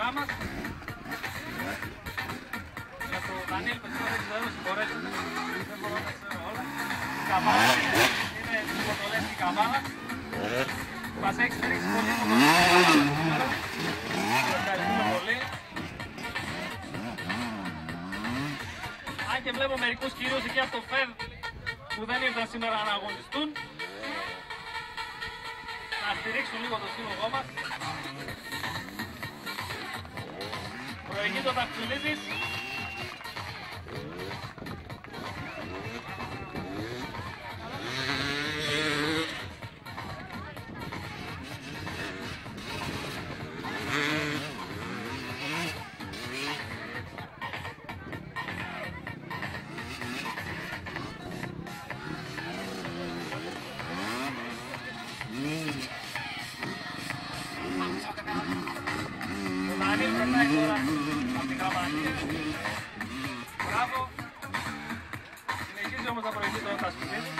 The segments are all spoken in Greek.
κοντά μας. Για το Δανίλ, παιδιά, δεν ξέρω, συγχωρέστε. Δεν μπορώ να ξέρω όλα. Η καβάλα είναι φωτολές και η καβάλα. Μας έχει στηρίξει πολύ σήμερα. Ευχαριστούμε πολύ. Αν και βλέπω μερικούς κυρίως εκεί από το ΦΕΔ που δεν ήρθαν σήμερα να αγωνιστούν, να στηρίξουν λίγο το σύλλογό μας. Προηγείται ο Ταξουλίδης. Περνάει τώρα από την γραμματεία. Μπράβο. Συνεχίζει όμως να προηγεί το Ταξουλίδη.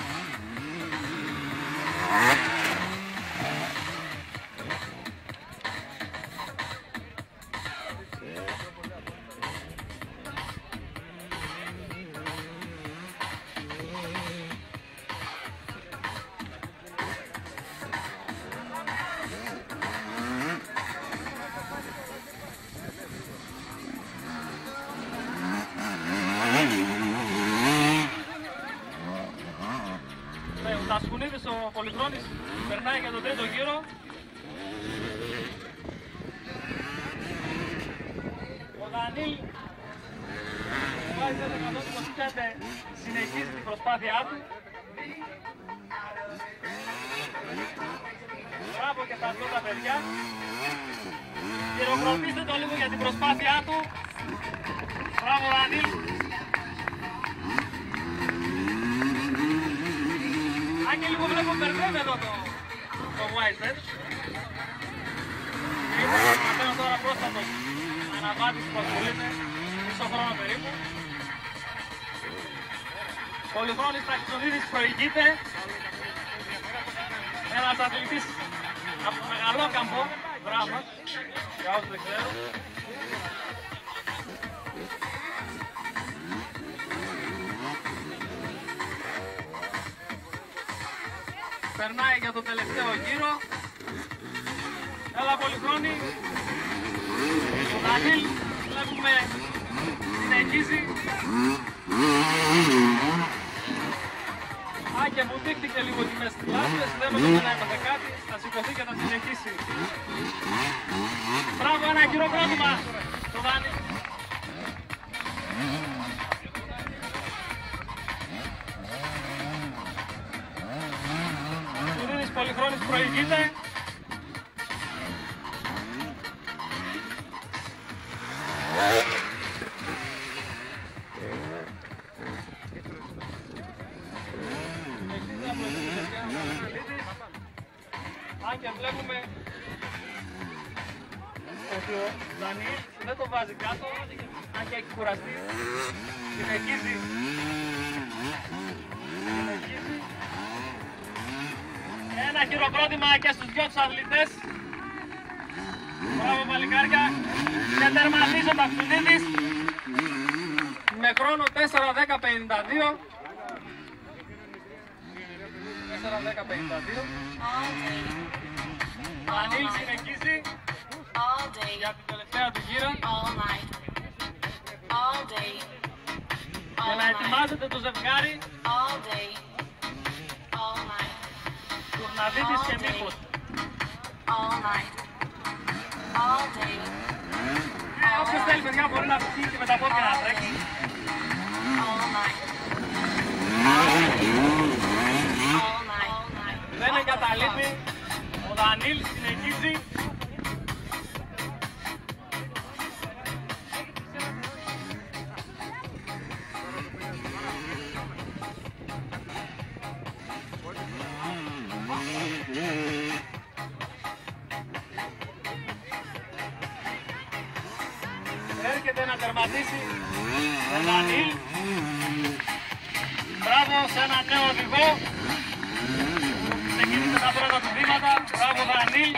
Ο Τασκουνίδης, ο Πολυχρόνης, περνάει για τον τρίτο γύρο. Ο Δανίλ, βάζει 125, συνεχίζει την προσπάθειά του. Μπράβο και στα δυο τα παιδιά. Χειροκροτήστε το λίγο για την προσπάθειά του. Μπράβο Δανίλ. Αν και λίγο βλέπω μπερδεύει εδώ το Whitebird. Μαθαίνω τώρα πρόστατος αναβάτης που ασχολείται μισό χρόνο περίπου. Πολυχρόνης Ταξουλίδης προηγείται. Ένας αθλητής από Μεγαλόκαμπο, μπράβο, για όσους δεν ξέρουν. Περνάει για το τελευταίο γύρο. Έλα Πολυχρόνη. Ο Δανίλ βλέπουμε συνεχίζει. Και μου δείχτηκε λίγο τη μέση της λάσπης, δεν με το να έπαθε κάτι, θα σηκωθεί και θα συνεχίσει. Μπράβο, ένα χειροκρότημα στο Δάνη. Τουρίδης Πολυχρόνης προηγείται. Αν και βλέπουμε ότι ο Δανίλ δεν το βάζει κάτω, αν και έχει κουραστεί, συνεχίζει. Ένα χειροκρότημα και στους δυο τους αθλητές. Μπράβο παλικάρια. Και τερματίζει ο Ταξουλίδης με χρόνο 4:10:52. 4:10:52. Ο Δανίλ συνεχίζει για την τελευταία του γύρα και να ετοιμάζεται το ζευγάρι Τουρναδίτης και Μήπος. Όποιος θέλει παιδιά μπορεί να βγει και με τα πόδια να τρέξει. Δεν εγκαταλείπει, ο Δανίλ συνεχίζει. Έρχεται να τερματίσει ο Δανίλ. Μπράβο σε ένα νέο οδηγό. Ξεκίνησε τα πρώτα του βήματα. Μπράβο Δανίλ.